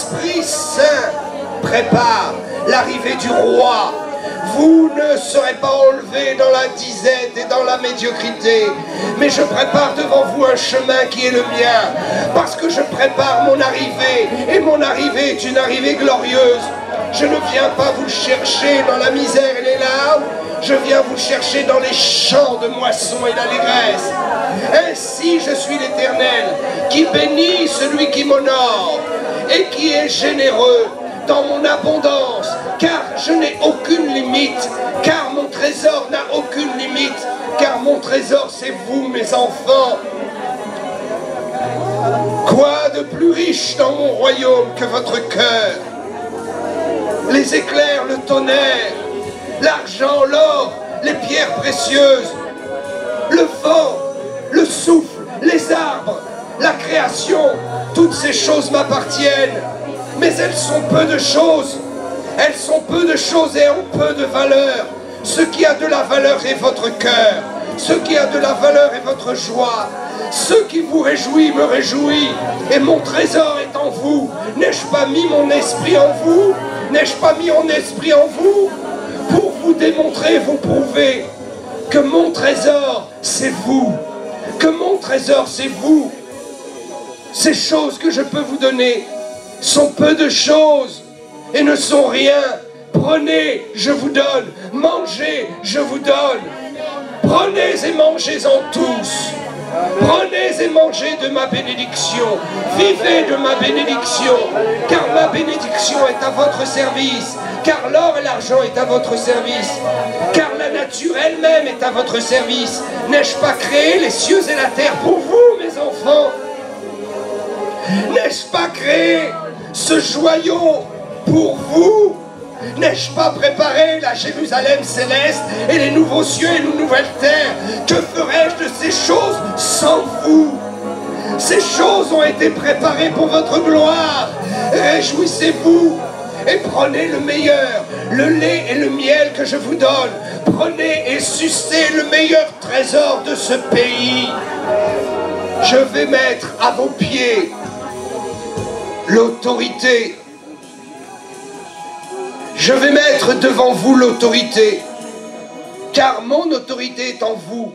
l'Esprit Saint prépare l'arrivée du roi. Vous ne serez pas enlevés dans la disette et dans la médiocrité, mais je prépare devant vous un chemin qui est le mien, parce que je prépare mon arrivée, et mon arrivée est une arrivée glorieuse. Je ne viens pas vous chercher dans la misère et les larmes, je viens vous chercher dans les champs de moisson et d'allégresse. Ainsi je suis l'Éternel, qui bénit celui qui m'honore, et qui est généreux dans mon abondance, car je n'ai aucune limite, car mon trésor n'a aucune limite, car mon trésor c'est vous, mes enfants. Quoi de plus riche dans mon royaume que votre cœur? Les éclairs, le tonnerre, l'argent, l'or, les pierres précieuses, le vent, le souffle, les arbres, la création, toutes ces choses m'appartiennent. Mais elles sont peu de choses. Elles sont peu de choses et ont peu de valeur. Ce qui a de la valeur est votre cœur. Ce qui a de la valeur est votre joie. Ce qui vous réjouit me réjouit. Et mon trésor est en vous. N'ai-je pas mis mon esprit en vous? N'ai-je pas mis mon esprit en vous? Pour vous démontrer, vous prouver que mon trésor, c'est vous. Que mon trésor, c'est vous. Ces choses que je peux vous donner sont peu de choses et ne sont rien. Prenez, je vous donne. Mangez, je vous donne. Prenez et mangez-en tous. Prenez et mangez de ma bénédiction. Vivez de ma bénédiction, car ma bénédiction est à votre service, car l'or et l'argent est à votre service, car la nature elle-même est à votre service. N'ai-je pas créé les cieux et la terre pour vous, mes enfants? N'ai-je pas créé ce joyau pour vous? N'ai-je pas préparé la Jérusalem céleste et les nouveaux cieux et les nouvelles terres? Que ferais-je de ces choses sans vous? Ces choses ont été préparées pour votre gloire. Réjouissez-vous et prenez le meilleur, le lait et le miel que je vous donne. Prenez et sucez le meilleur trésor de ce pays. Je vais mettre à vos pieds l'autorité. Je vais mettre devant vous l'autorité, car mon autorité est en vous,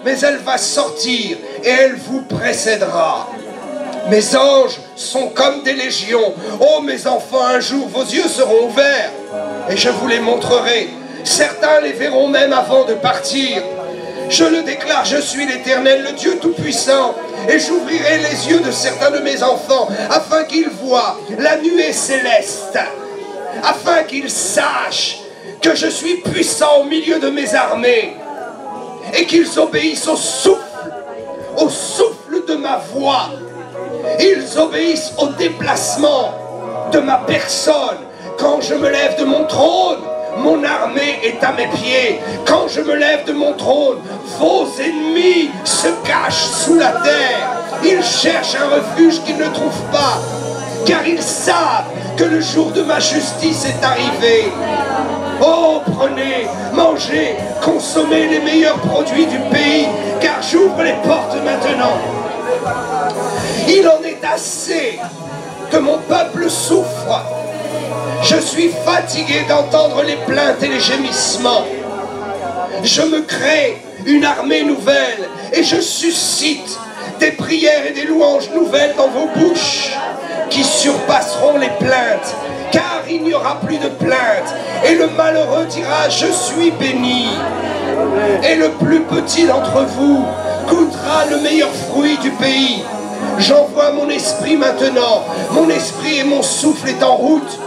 mais elle va sortir et elle vous précédera. Mes anges sont comme des légions. Oh mes enfants, un jour vos yeux seront ouverts et je vous les montrerai. Certains les verront même avant de partir. Je le déclare, je suis l'Éternel, le Dieu Tout-Puissant, et j'ouvrirai les yeux de certains de mes enfants, afin qu'ils voient la nuée céleste, afin qu'ils sachent que je suis puissant au milieu de mes armées, et qu'ils obéissent au souffle de ma voix. Ils obéissent au déplacement de ma personne. Quand je me lève de mon trône, mon armée est à mes pieds. Quand je me lève de mon trône, vos ennemis se cachent sous la terre. Ils cherchent un refuge qu'ils ne trouvent pas, car ils savent que le jour de ma justice est arrivé. Oh, prenez, mangez, consommez les meilleurs produits du pays, car j'ouvre les portes maintenant. Il en est assez que mon peuple souffre. Je suis fatigué d'entendre les plaintes et les gémissements. Je me crée une armée nouvelle et je suscite des prières et des louanges nouvelles dans vos bouches qui surpasseront les plaintes, car il n'y aura plus de plaintes. Et le malheureux dira, je suis béni. Et le plus petit d'entre vous goûtera le meilleur fruit du pays. J'envoie mon esprit maintenant. Mon esprit et mon souffle est en route.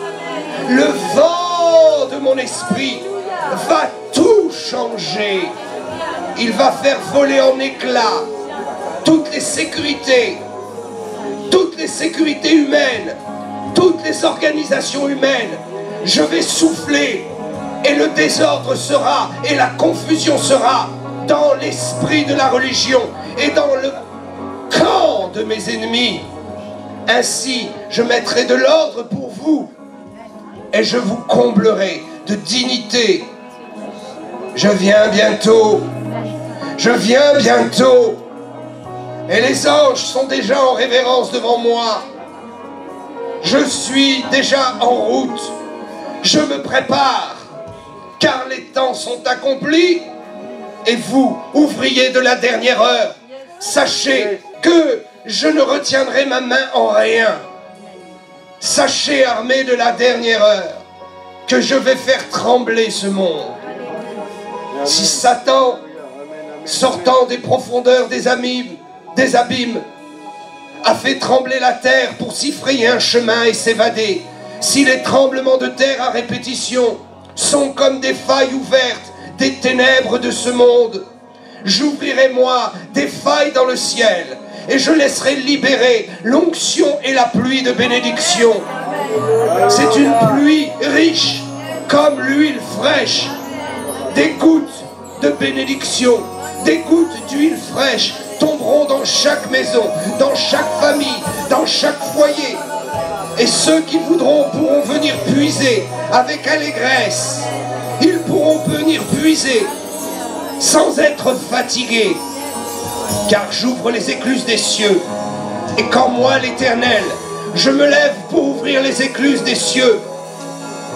Le vent de mon esprit va tout changer. Il va faire voler en éclats toutes les sécurités humaines, toutes les organisations humaines. Je vais souffler et le désordre sera et la confusion sera dans l'esprit de la religion et dans le camp de mes ennemis. Ainsi, je mettrai de l'ordre pour vous et je vous comblerai de dignité. Je viens bientôt. Je viens bientôt. Et les anges sont déjà en révérence devant moi. Je suis déjà en route. Je me prépare, car les temps sont accomplis. Et vous, ouvriers de la dernière heure, sachez que je ne retiendrai ma main en rien. Sachez, armés de la dernière heure, que je vais faire trembler ce monde. Si Satan, sortant des profondeurs des abîmes, a fait trembler la terre pour s'y frayer un chemin et s'évader, si les tremblements de terre à répétition sont comme des failles ouvertes des ténèbres de ce monde, j'ouvrirai moi des failles dans le ciel et je laisserai libérer l'onction et la pluie de bénédiction. C'est une pluie riche comme l'huile fraîche, des gouttes de bénédiction, des gouttes d'huile fraîche tomberont dans chaque maison, dans chaque famille, dans chaque foyer. Et ceux qui voudront pourront venir puiser avec allégresse. Ils pourront venir puiser sans être fatigués. Car j'ouvre les écluses des cieux. Et quand moi, l'Éternel, je me lève pour ouvrir les écluses des cieux,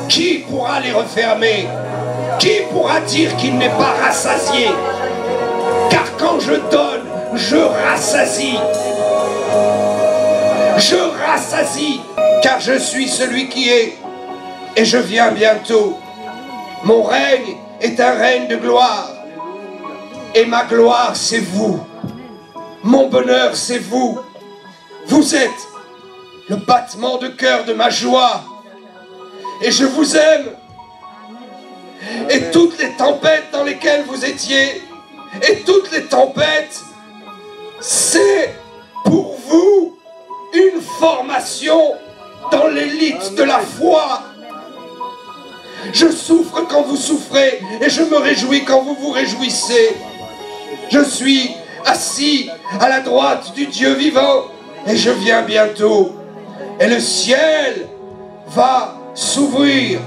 qui pourra les refermer? Qui pourra dire qu'il n'est pas rassasié? Car quand je donne, je rassasie. Je rassasie, car je suis celui qui est, et je viens bientôt. Mon règne est un règne de gloire, et ma gloire c'est vous. Mon bonheur c'est vous. Vous êtes le battement de cœur de ma joie, et je vous aime. Et toutes les tempêtes dans lesquelles vous étiez, et toutes les tempêtes, c'est pour vous une formation dans l'élite de la foi. Je souffre quand vous souffrez et je me réjouis quand vous vous réjouissez. Je suis assis à la droite du Dieu vivant et je viens bientôt. Et le ciel va s'ouvrir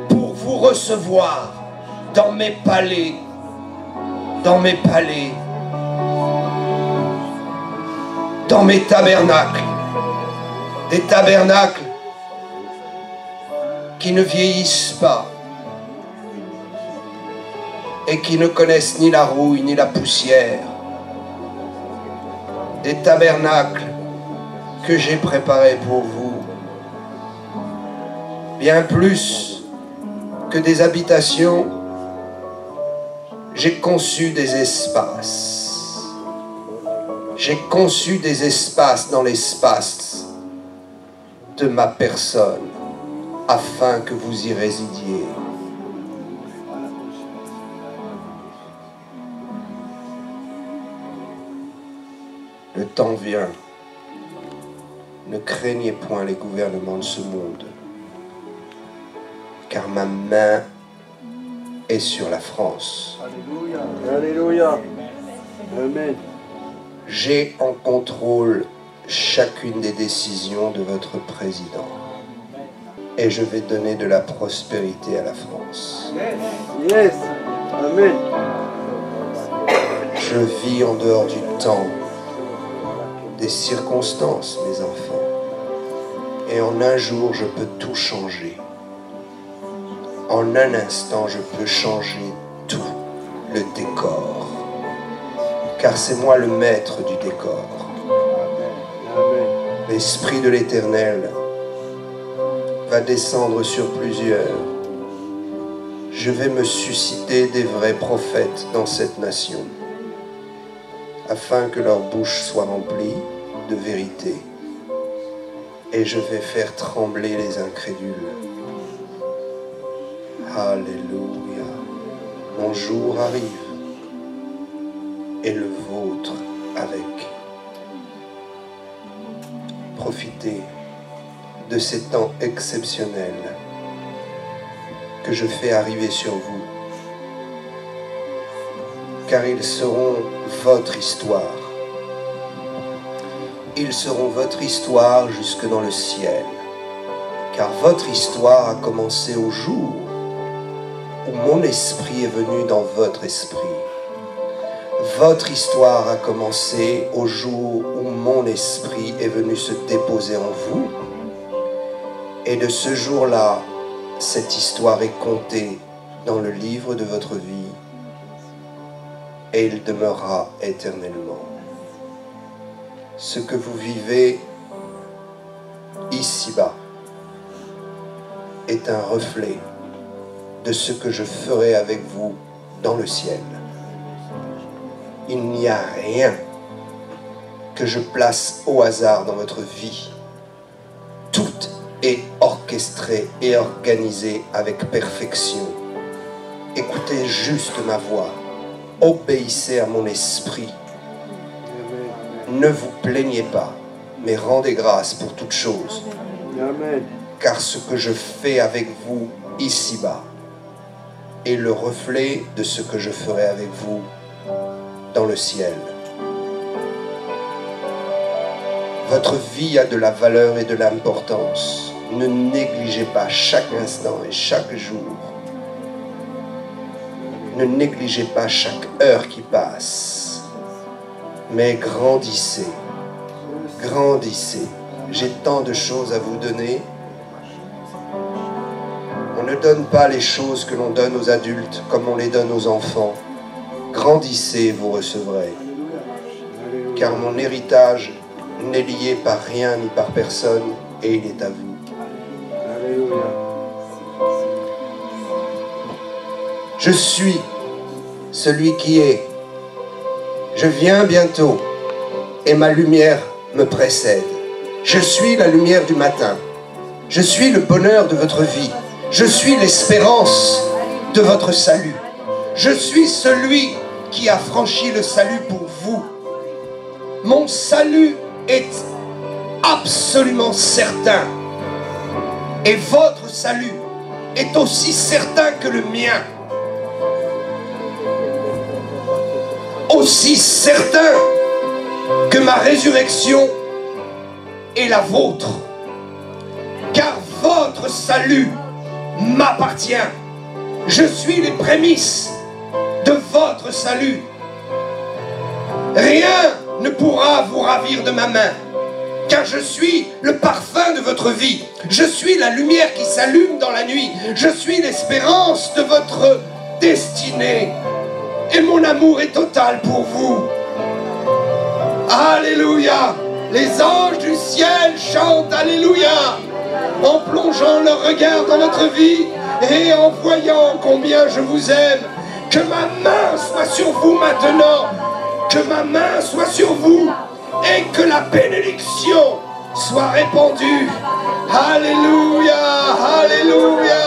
pour vous recevoir dans mes palais. Dans mes palais. Dans mes tabernacles. Des tabernacles qui ne vieillissent pas et qui ne connaissent ni la rouille ni la poussière. Des tabernacles que j'ai préparés pour vous. Bien plus que des habitations, j'ai conçu des espaces. J'ai conçu des espaces dans l'espace de ma personne, afin que vous y résidiez. Le temps vient. Ne craignez point les gouvernements de ce monde, car ma main est sur la France. Alléluia. Alléluia. Amen. J'ai en contrôle chacune des décisions de votre président. Et je vais donner de la prospérité à la France. Yes. Amen. Je vis en dehors du temps, des circonstances, mes enfants. Et en un jour, je peux tout changer. En un instant, je peux changer tout le décor. Car c'est moi le maître du décor. L'Esprit de l'Éternel va descendre sur plusieurs. Je vais me susciter des vrais prophètes dans cette nation, afin que leur bouche soit remplie de vérité. Et je vais faire trembler les incrédules. Alléluia. Mon jour arrive, et le vôtre avec. Profitez de ces temps exceptionnels que je fais arriver sur vous, car ils seront votre histoire. Ils seront votre histoire jusque dans le ciel, car votre histoire a commencé au jour où mon esprit est venu dans votre esprit. Votre histoire a commencé au jour où mon esprit est venu se déposer en vous, Et de ce jour-là, cette histoire est comptée dans le livre de votre vie et il demeurera éternellement. Ce que vous vivez ici-bas est un reflet de ce que je ferai avec vous dans le ciel. Il n'y a rien que je place au hasard dans votre vie. Tout est orchestré et organisé avec perfection. Écoutez juste ma voix. Obéissez à mon esprit. Ne vous plaignez pas, mais rendez grâce pour toutes choses. Car ce que je fais avec vous ici-bas est le reflet de ce que je ferai avec vous dans le ciel. Votre vie a de la valeur et de l'importance. Ne négligez pas chaque instant et chaque jour. Ne négligez pas chaque heure qui passe. Mais grandissez. Grandissez. J'ai tant de choses à vous donner. On ne donne pas les choses que l'on donne aux adultes comme on les donne aux enfants. Grandissez, vous recevrez. Car mon héritage n'est lié par rien ni par personne et il est à vous. Je suis celui qui est. Je viens bientôt et ma lumière me précède. Je suis la lumière du matin. Je suis le bonheur de votre vie. Je suis l'espérance de votre salut. Je suis celui qui a franchi le salut pour vous. Mon salut est absolument certain. Et votre salut est aussi certain que le mien. Aussi certain que ma résurrection est la vôtre. Car votre salut m'appartient. Je suis les prémices de votre salut. Rien ne pourra vous ravir de ma main, car je suis le parfum de votre vie. Je suis la lumière qui s'allume dans la nuit. Je suis l'espérance de votre destinée. Et mon amour est total pour vous. Alléluia. Les anges du ciel chantent Alléluia en plongeant leur regard dans votre vie et en voyant combien je vous aime. Que ma main soit sur vous maintenant. Que ma main soit sur vous et que la bénédiction soit répandue. Alléluia, alléluia,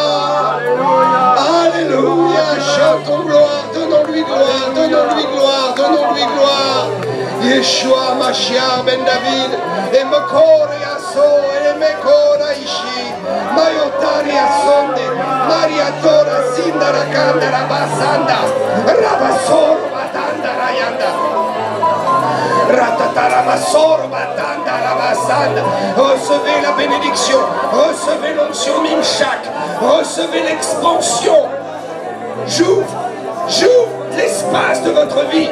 alléluia. Chantons gloire, donnons-lui gloire, donnons-lui gloire, donnons-lui gloire. Yeshua Mashiach ben David, et Mekore Yaso, et Mekora Ishi, Mayotari Asonde, Maria Tora Sindara Kandara Basanda, Rabasor Batanda Rayanda. Recevez la bénédiction, recevez l'onction Mimshak, recevez l'expansion. J'ouvre l'espace de votre vie,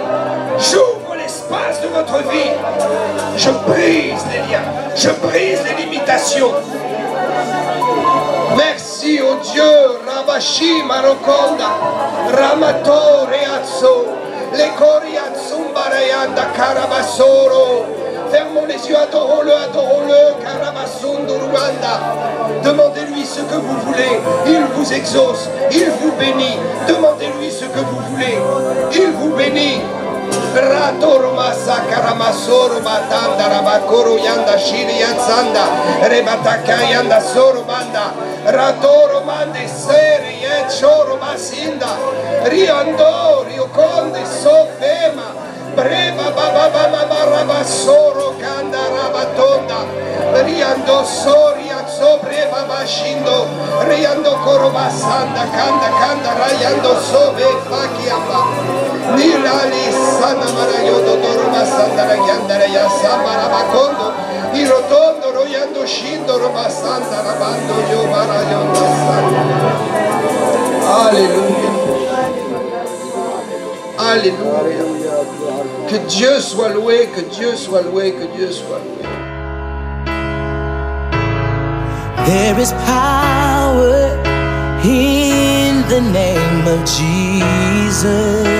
j'ouvre l'espace de votre vie. Je brise les liens, je brise les limitations. Merci au Dieu, Rabashi Marokonda, Ramato Reazzo. Les Coriatsumbarayanda Karabasoro. Fermons les yeux, adorons-le, Karabasundu Rwanda. Demandez-lui ce que vous voulez, il vous exauce, il vous bénit. Demandez-lui ce que vous voulez, il vous bénit. Ratormasa Karamasoro Batanda Rabakoro Yanda Shiri Yansanda Rebataka Yanda Sorobanda Ratoro Mande Seri Yechoro Masinda Riando Rioconde Sofema Breva Baba Baba Rabasoro Kanda Rabatonda Riando Soria Sobreva Bashindo Riando Korobasanda Kanda Rayando Sobe Fakiamba Nilali Sana Marayodo Doroma Sandara Yandara Yasamara Bakondo Irotondo Royando Shindo Roma Santa Rabando Yo Marayonda Santa. Alléluia. Alléluia. Que Dieu soit loué, que Dieu soit loué, que Dieu soit loué. There is power in the name of Jesus.